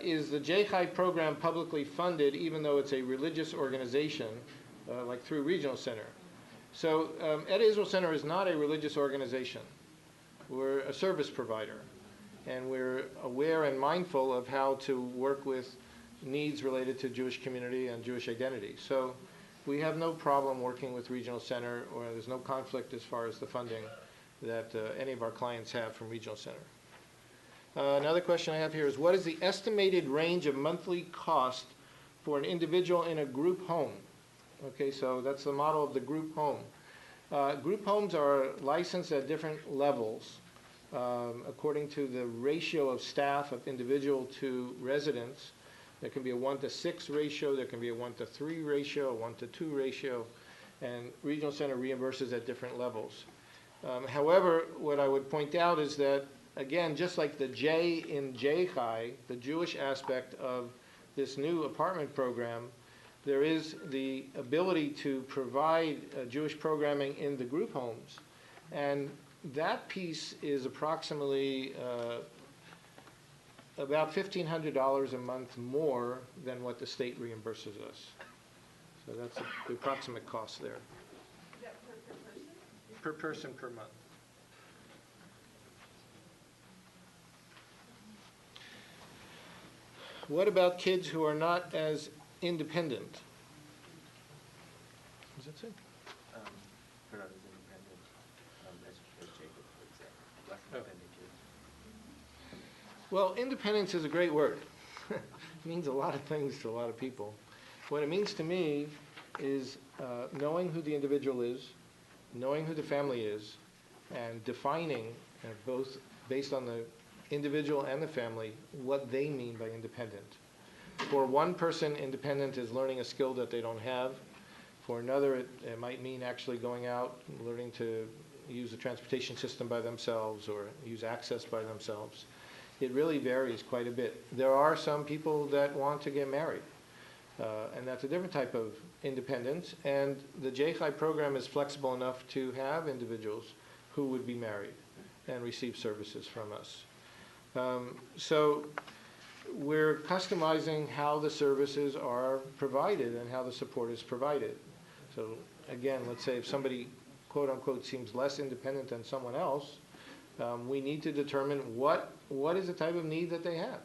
Is the JCHAI program publicly funded even though it's a religious organization, like through Regional Center? So Etta Israel Center is not a religious organization. We're a service provider, and we're aware and mindful of how to work with needs related to Jewish community and Jewish identity. So we have no problem working with Regional Center, or there's no conflict as far as the funding that any of our clients have from Regional Center. Another question I have here is, what is the estimated range of monthly cost for an individual in a group home? Okay, so that's the model of the group home. Group homes are licensed at different levels according to the ratio of staff of individual to residents. There can be a 1-to-6 ratio, there can be a 1-to-3 ratio, a 1-to-2 ratio, and Regional Center reimburses at different levels. However, what I would point out is that, again, just like the J in JCHAI, the Jewish aspect of this new apartment program, there is the ability to provide Jewish programming in the group homes. And that piece is approximately about $1,500 a month more than what the state reimburses us. So that's the approximate cost there. Is that per person? Per person per month. What about kids who are not as independent? Does that say? They're not as independent as Jacob, for example. Less independent kids. Well, independence is a great word. It means a lot of things to a lot of people. What it means to me is knowing who the individual is, knowing who the family is, and defining, both based on the individual and the family, what they mean by independent. For one person, independent is learning a skill that they don't have. For another, it might mean actually going out, learning to use the transportation system by themselves or use access by themselves. It really varies quite a bit. There are some people that want to get married, and that's a different type of independence, and the JCHAI program is flexible enough to have individuals who would be married and receive services from us. So we're customizing how the services are provided and how the support is provided. So again, let's say if somebody, quote unquote, seems less independent than someone else, we need to determine what is the type of need that they have.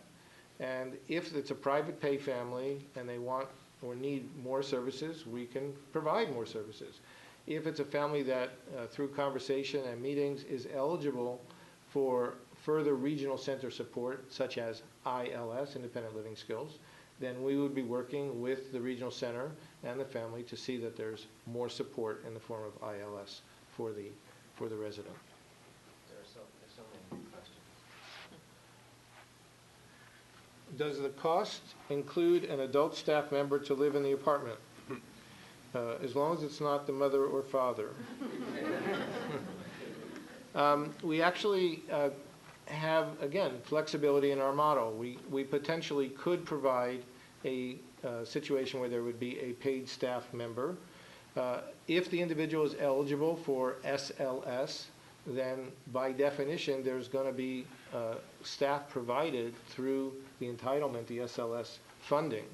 And if it's a private pay family and they want or need more services, we can provide more services. If it's a family that, through conversation and meetings, is eligible for further regional center support, such as ILS, Independent Living Skills, then we would be working with the regional center and the family to see that there's more support in the form of ILS for the resident. There's so many questions. Does the cost include an adult staff member to live in the apartment? As long as it's not the mother or father. We actually have, again, flexibility in our model. We potentially could provide a situation where there would be a paid staff member. If the individual is eligible for SLS, then by definition there's going to be staff provided through the entitlement, the SLS funding.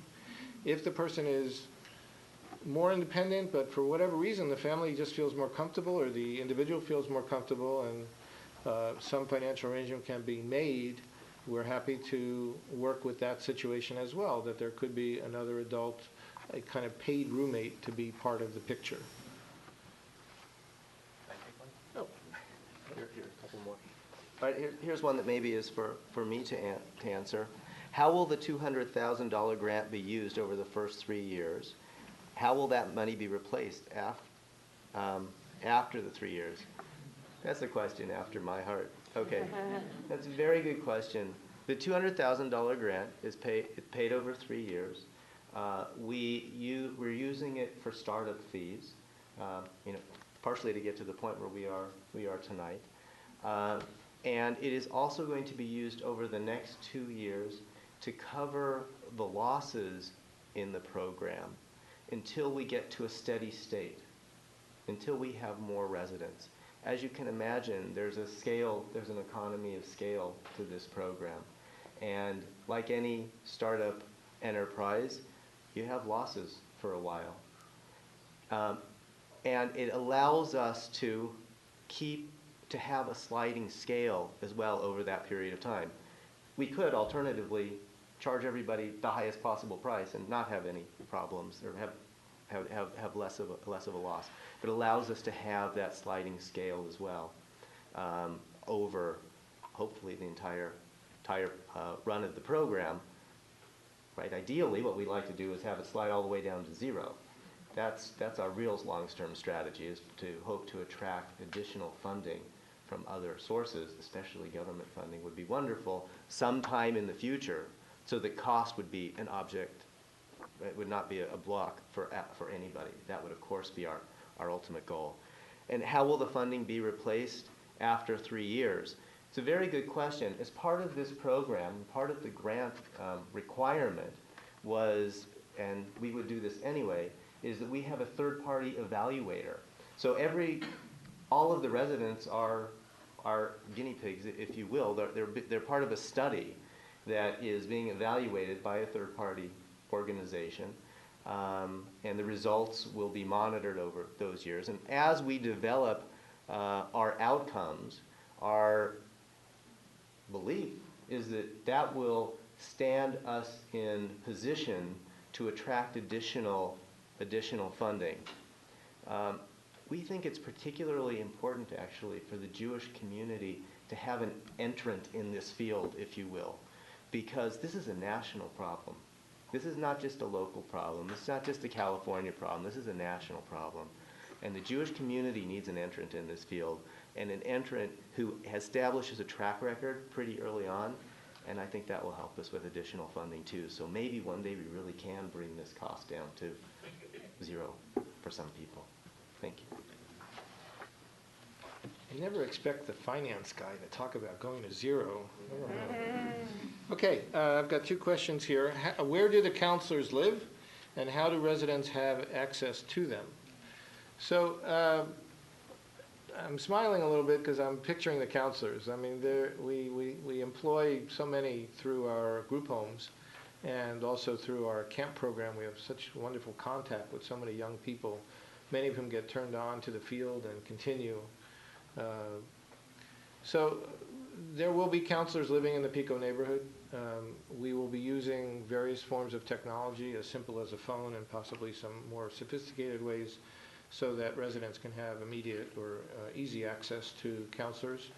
If the person is more independent, but for whatever reason the family just feels more comfortable or the individual feels more comfortable and some financial arrangement can be made, we're happy to work with that situation as well, that there could be another adult, a kind of paid roommate to be part of the picture. Can I take one? Oh. Here, a couple more. All right, here's one that maybe is for me to answer. How will the $200,000 grant be used over the first 3 years? How will that money be replaced after the 3 years? That's a question after my heart. Okay, that's a very good question. The $200,000 grant is paid over 3 years. We're using it for startup fees, partially to get to the point where we are tonight. And it is also going to be used over the next 2 years to cover the losses in the program until we get to a steady state, until we have more residents. As you can imagine, there's an economy of scale to this program. And like any startup enterprise, you have losses for a while. And it allows us to have a sliding scale as well over that period of time. We could alternatively charge everybody the highest possible price and not have any problems or have less of a loss. But it allows us to have that sliding scale as well over hopefully the entire run of the program. Right? Ideally, what we'd like to do is have it slide all the way down to zero. That's our real long-term strategy, is to hope to attract additional funding from other sources, especially government funding would be wonderful sometime in the future, so that cost would be an object. It would not be a block for anybody. That would, of course, be our ultimate goal. And how will the funding be replaced after 3 years? It's a very good question. As part of this program, part of the grant requirement was, and we would do this anyway, is that we have a third-party evaluator. So all of the residents are guinea pigs, if you will. They're part of a study that is being evaluated by a third-party organization, and the results will be monitored over those years. And as we develop our outcomes, our belief is that will stand us in position to attract additional funding. We think it's particularly important, actually, for the Jewish community to have an entrant in this field, if you will, because this is a national problem. This is not just a local problem. This is not just a California problem. This is a national problem. And the Jewish community needs an entrant in this field, and an entrant who establishes a track record pretty early on, and I think that will help us with additional funding too. So maybe one day we really can bring this cost down to zero for some people. Thank you. I never expect the finance guy to talk about going to zero. I don't know. Okay, I've got 2 questions here. Where do the counselors live, and how do residents have access to them? So I'm smiling a little bit because I'm picturing the counselors. I mean, we employ so many through our group homes and also through our camp program. We have such wonderful contact with so many young people. Many of whom get turned on to the field and continue. So there will be counselors living in the Pico neighborhood. We will be using various forms of technology, as simple as a phone and possibly some more sophisticated ways, so that residents can have immediate or easy access to counselors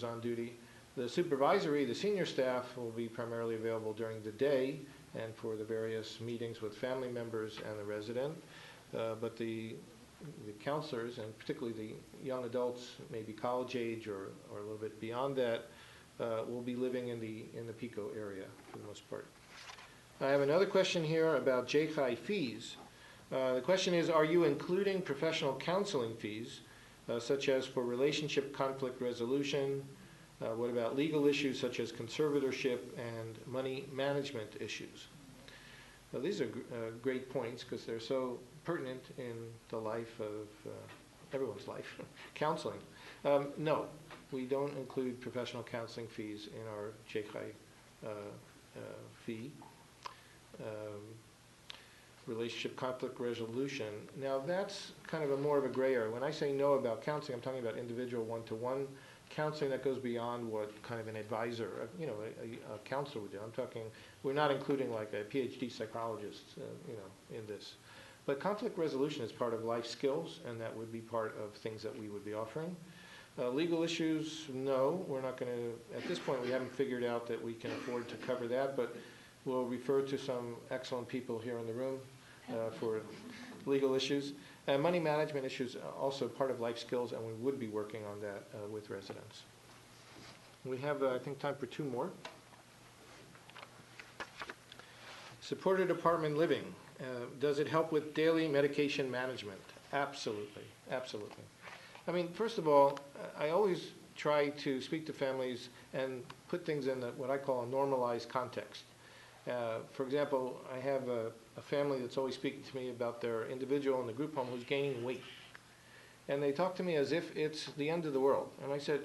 on duty. The senior staff will be primarily available during the day and for the various meetings with family members and the resident. But the counselors, and particularly the young adults, maybe college age or a little bit beyond that, will be living in the Pico area for the most part. I have another question here about JCHAI fees. The question is, are you including professional counseling fees, such as for relationship conflict resolution? What about legal issues such as conservatorship and money management issues? Now, these are great points because they're so pertinent in the life of everyone's life, counseling. No, we don't include professional counseling fees in our JCHAI fee. Relationship conflict resolution. Now that's kind of more of a gray area. When I say no about counseling, I'm talking about individual one-to-one counseling that goes beyond what kind of an advisor, a counselor would do. We're not including like a PhD psychologist, in this. But conflict resolution is part of life skills, and that would be part of things that we would be offering. Legal issues, no, we're not going to, at this point we haven't figured out that we can afford to cover that, but we'll refer to some excellent people here in the room for legal issues. And money management issues are also part of life skills, and we would be working on that with residents. We have, I think, time for 2 more. Supported apartment living. Does it help with daily medication management? Absolutely, absolutely. I mean, first of all, I always try to speak to families and put things in what I call a normalized context. For example, I have a family that's always speaking to me about their individual in the group home who's gaining weight. And they talk to me as if it's the end of the world. And I said,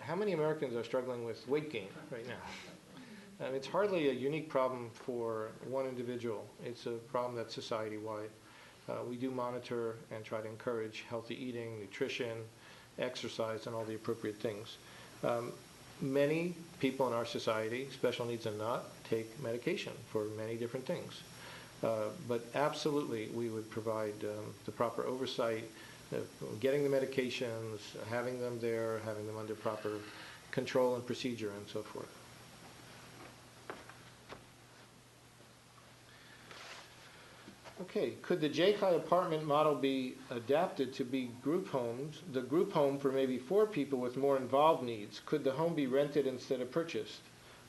how many Americans are struggling with weight gain right now? It's hardly a unique problem for one individual. It's a problem that's society-wide. We do monitor and try to encourage healthy eating, nutrition, exercise, and all the appropriate things. Many people in our society, special needs and not, take medication for many different things. But absolutely, we would provide the proper oversight, getting the medications, having them there, having them under proper control and procedure, and so forth. Okay, could the JCHAI apartment model be adapted to be group homes, the group home for maybe 4 people with more involved needs? Could the home be rented instead of purchased?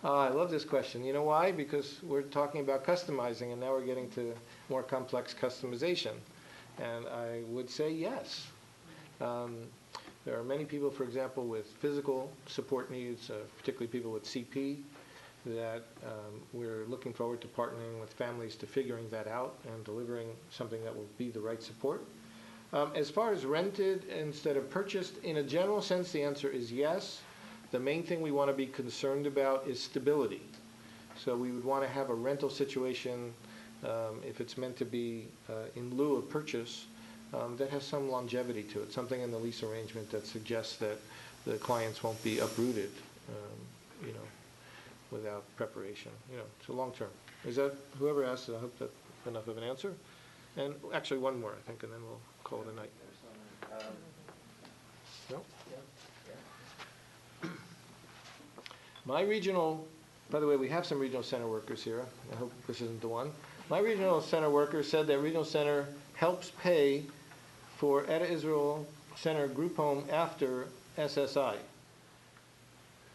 I love this question. You know why? Because we're talking about customizing, and now we're getting to more complex customization. And I would say yes. There are many people, for example, with physical support needs, particularly people with CP, that we're looking forward to partnering with families to figuring that out and delivering something that will be the right support. As far as rented instead of purchased, in a general sense, the answer is yes. The main thing we want to be concerned about is stability. So we would want to have a rental situation, if it's meant to be in lieu of purchase, that has some longevity to it, something in the lease arrangement that suggests that the clients won't be uprooted, you know, without preparation. You know, it's a long term. Is that, whoever asked, I hope that's enough of an answer. And actually one more, I think, and then we'll call it a night. No? My regional, by the way, we have some regional center workers here. I hope this isn't the one. My regional center worker said that regional center helps pay for Etta Israel Center group home after SSI.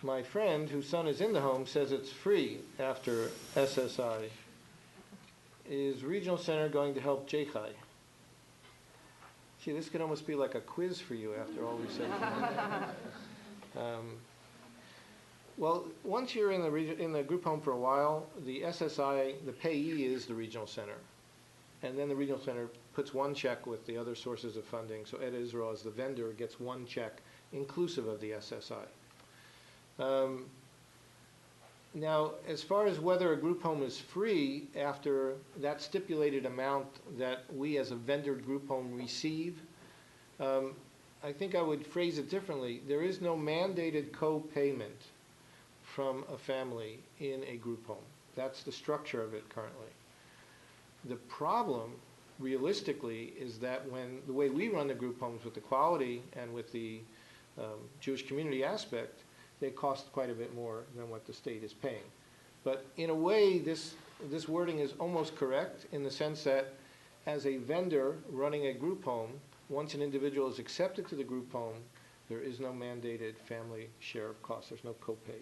My friend, whose son is in the home, says it's free after SSI. Is regional center going to help JCHAI? Gee, this could almost be like a quiz for you after all we said. Well, once you're in the group home for a while, the SSI, the payee is the regional center. And then the regional center puts one check with the other sources of funding. So Etta Israel, as the vendor, gets one check inclusive of the SSI. Now, as far as whether a group home is free after that stipulated amount that we as a vendored group home receive, I think I would phrase it differently. There is no mandated co-payment from a family in a group home. That's the structure of it currently. The problem, realistically, is that when the way we run the group homes with the quality and with the Jewish community aspect, they cost quite a bit more than what the state is paying. But in a way, this wording is almost correct in the sense that as a vendor running a group home, once an individual is accepted to the group home, there is no mandated family share of costs. There's no copay.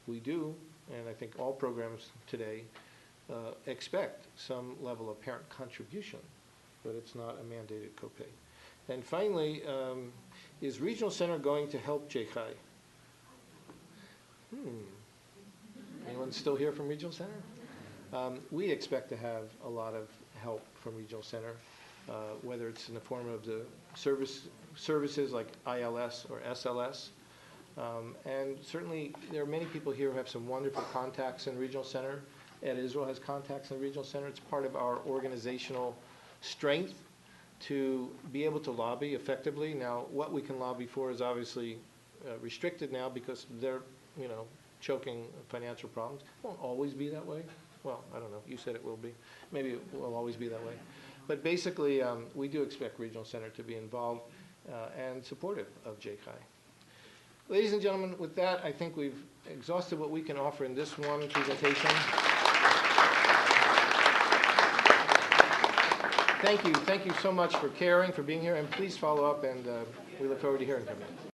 We do, and I think all programs today expect some level of parent contribution, but it's not a mandated copay. And finally, is Regional Center going to help JCHAI? Anyone still here from Regional Center? We expect to have a lot of help from Regional Center, whether it's in the form of the services like ILS or SLS. And certainly there are many people here who have some wonderful contacts in Regional Center. Etta Israel has contacts in the Regional Center. It's part of our organizational strength to be able to lobby effectively. Now, what we can lobby for is obviously restricted now because they're, you know, choking financial problems. It won't always be that way. Well, I don't know. You said it will be. Maybe it will always be that way. But basically, we do expect Regional Center to be involved and supportive of JCHAI. Ladies and gentlemen, with that, I think we've exhausted what we can offer in this one presentation. Thank you. Thank you so much for caring, for being here, and please follow up, and we look forward to hearing from you.